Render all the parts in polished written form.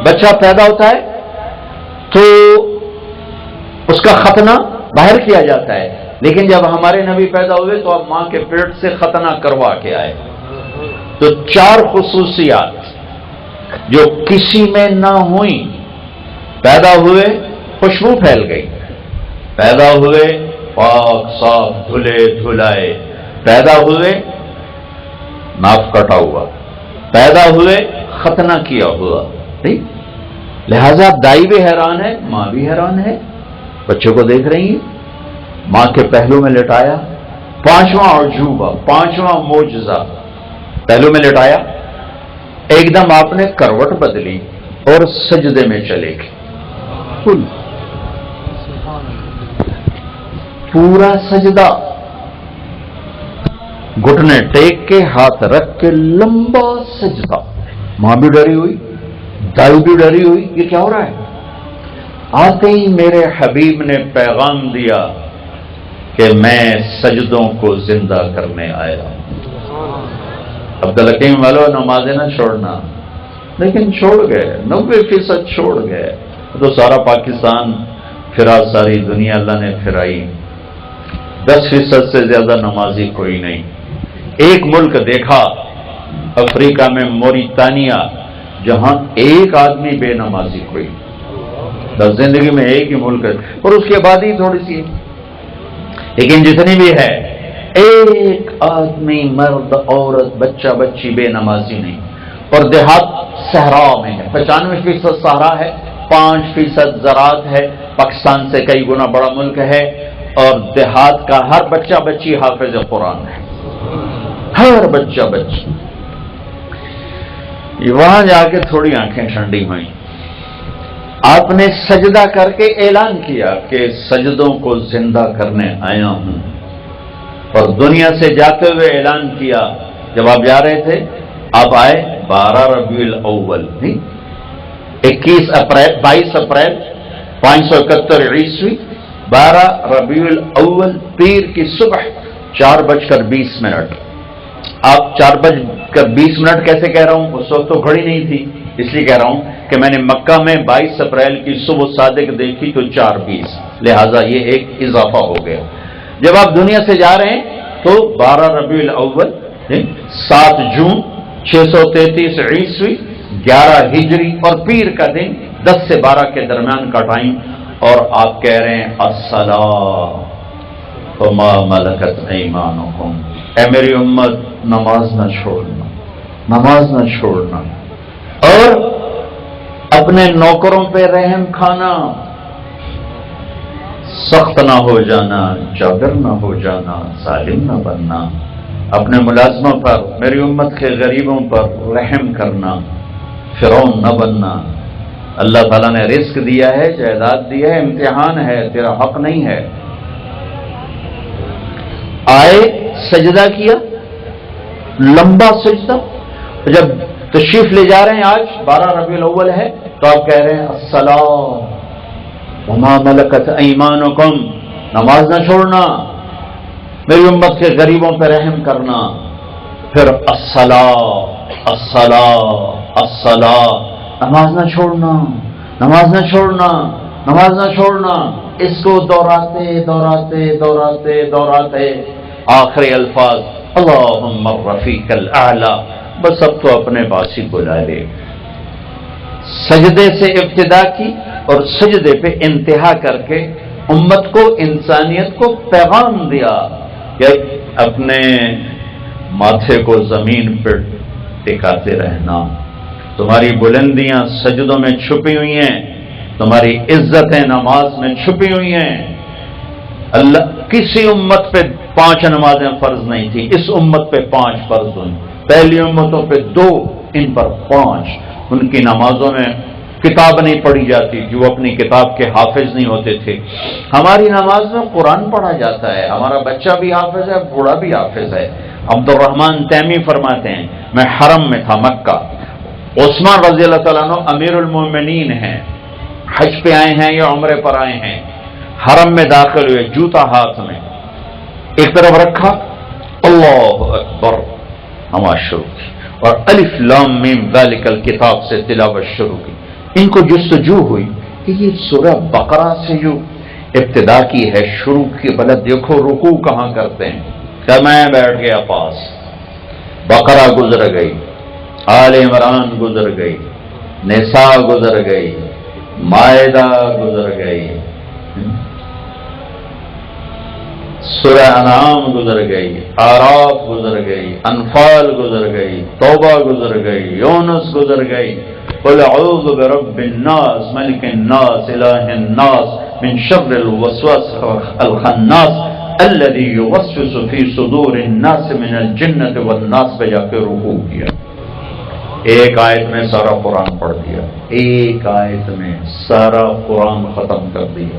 بچہ پیدا ہوتا ہے تو اس کا ختنہ باہر کیا جاتا ہے، لیکن جب ہمارے نبی پیدا ہوئے تو اب ماں کے پیٹ سے ختنہ کروا کے آئے. تو 4 خصوصیات جو کسی میں نہ ہوئیں. پیدا ہوئے خوشبو پھیل گئی، پیدا ہوئے پاک صاف دھلے دھلائے، پیدا ہوئے ناف کٹا ہوا، پیدا ہوئے ختنہ کیا ہوا. ٹھیک، لہذا دائی بھی حیران ہے، ماں بھی حیران ہے. بچے کو دیکھ رہی ہیں، ماں کے پہلو میں لٹایا، 5واں عجوبہ، 5واں معجزہ پہلو میں لٹایا. ایک دم آپ نے کروٹ بدلی اور سجدے میں چلے گئے. پورا سجدہ، گھٹنے ٹیک کے ہاتھ رکھ کے لمبا سجدہ. ماں بھی ڈری ہوئی، دائی بھی ڈری ہوئی، یہ کیا ہو رہا ہے؟ آتے ہی میرے حبیب نے پیغام دیا کہ میں سجدوں کو زندہ کرنے آیا. عبدالحکیم والو نمازیں نہ چھوڑنا، لیکن چھوڑ گئے، 90% چھوڑ گئے. تو سارا پاکستان پھرا، ساری دنیا اللہ نے پھرائی. 10% سے زیادہ نمازی کوئی نہیں. ایک ملک دیکھا افریقہ میں، موریتانیہ، جہاں ایک آدمی بے نمازی کوئی. زندگی میں ایک ہی ملک ہے، اور اس کی آبادی تھوڑی سی، لیکن جتنی بھی ہے ایک آدمی، مرد، عورت، بچہ بچی بے نمازی نہیں. اور دیہات صحرا میں ہے، 95% صحرا ہے، 5% زراعت ہے. پاکستان سے کئی گنا بڑا ملک ہے، اور دیہات کا ہر بچہ بچی حافظ قرآن ہے، ہر بچہ بچی. وہاں جا کے تھوڑی آنکھیں ٹھنڈی ہوئیں. آپ نے سجدہ کر کے اعلان کیا کہ سجدوں کو زندہ کرنے آیا ہوں. اور دنیا سے جاتے ہوئے اعلان کیا، جب آپ جا رہے تھے آپ آئے 12 ربیع الاول، 22 اپریل 571 عیسوی، 12 ربیع الاول پیر کی صبح 4:20. آپ 4:20 کیسے کہہ رہا ہوں؟ اس وقت تو گھڑی نہیں تھی، اس لیے کہہ رہا ہوں کہ میں نے مکہ میں 22 اپریل کی صبح صادق دیکھی تو 4:20، لہذا یہ ایک اضافہ ہو گیا. جب آپ دنیا سے جا رہے ہیں تو 12 ربیع الاول 7 جون 633 عیسوی 11 ہجری، اور پیر کا دن 10 سے 12 کے درمیان کا ٹائم. اور آپ کہہ رہے ہیں الصلاۃ وما ملکت ایمانکم، اے میری امت نماز نہ چھوڑنا، نماز نہ چھوڑنا، اور اپنے نوکروں پہ رحم کھانا، سخت نہ ہو جانا، جابر نہ ہو جانا، ظالم نہ بننا، اپنے ملازموں پر، میری امت کے غریبوں پر رحم کرنا، فرعون نہ بننا. اللہ تعالیٰ نے رزق دیا ہے، جائیداد دیا ہے، امتحان ہے، تیرا حق نہیں ہے. آئے سجدہ کیا، لمبا سجدہ. جب تشریف لے جا رہے ہیں، آج 12 ربیع الاول ہے، تو آپ کہہ رہے ہیں الصلاۃ وما ملکت ایمانکم، نماز نہ چھوڑنا، میری امت کے غریبوں پہ رحم کرنا. پھر الصلاۃ الصلاۃ الصلاۃ، نماز نہ چھوڑنا، نماز نہ چھوڑنا، نماز نہ چھوڑنا. اس کو دہراتے دہراتے دہراتے دہراتے آخری الفاظ اللہم الرفیق الاعلی. بس اب تو اپنے پاس ہی بلا لے. سجدے سے ابتدا کی اور سجدے پہ انتہا کر کے امت کو، انسانیت کو پیغام دیا کہ اپنے ماتھے کو زمین پر ٹکاتے رہنا. تمہاری بلندیاں سجدوں میں چھپی ہوئی ہیں، تمہاری عزتیں نماز میں چھپی ہوئی ہیں. اللہ کسی امت پہ 5 نمازیں فرض نہیں تھی، اس امت پہ 5 فرض ہوئی. پہلی امتوں پہ 2، ان پر 5. ان کی نمازوں میں کتاب نہیں پڑھی جاتی تھی، وہ اپنی کتاب کے حافظ نہیں ہوتے تھے. ہماری نماز میں قرآن پڑھا جاتا ہے، ہمارا بچہ بھی حافظ ہے، بوڑھا بھی حافظ ہے. عبد الرحمن تیمی فرماتے ہیں میں حرم میں تھا مکہ، عثمان رضی اللہ تعالیٰ عنہ امیر المومنین ہیں، حج پہ آئے ہیں یا عمرے پر آئے ہیں، حرم میں داخل ہوئے، جوتا ہاتھ میں ایک طرف رکھا، اللہ اکبر نماز شروع کی، اور الف لام میم ذالک الکتاب سے تلاوت شروع کی. ان کو جستجو ہوئی کہ یہ سورہ بقرہ سے جو ابتدا کی ہے، شروع کی، بھلا دیکھو رکوع کہاں کرتے ہیں، کہ میں بیٹھ گیا پاس، بقرہ گزر گئی، آل عمران گزر گئی، نساء گزر گئی، مائدہ گزر گئی، سورہ انعام گزر گئی، اعراف گزر گئی، انفال گزر گئی، توبہ گزر گئی، یونس گزر گئی، قل اعوذ برب الناس ملک الناس الہ الناس من شر الوسواس الخناس الذي يوسوس في صدور الناس من الجنۃ والناس پہ جا کے رکوع کیا، ایک آیت میں سارا قرآن پڑھ دیا، ایک آیت میں سارا قرآن ختم کر دیا،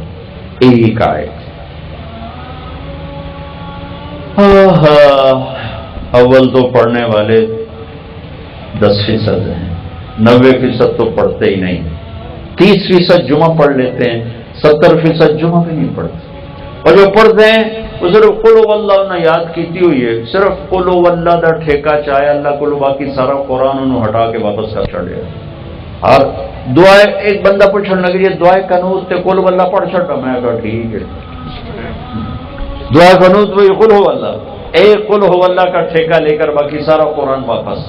ایک آیت۔ اول تو پڑھنے والے 10% ہیں، 90% تو پڑھتے ہی نہیں، 30% جمعہ پڑھ لیتے ہیں، 70% جمعہ بھی نہیں پڑھتے، اور جو پڑھتے ہیں وہ صرف قل هو اللہ نے یاد کیتی ہوئی ہے، صرف قل هو اللہ دا ٹھیکہ چاہے اللہ کو، باقی سارا قرآن انہوں ہٹا کے واپس کر چھڑے۔ اور دعائیں ایک بندہ پوچھنے لگی یہ دعائیں قنوت تے قل هو اللہ پڑھ چھڑا، میں کہا ٹھیک ہے، دعا قنوت وہی قل هو اللہ، ایک قل هو اللہ کا ٹھیکہ لے کر باقی سارا قرآن واپس۔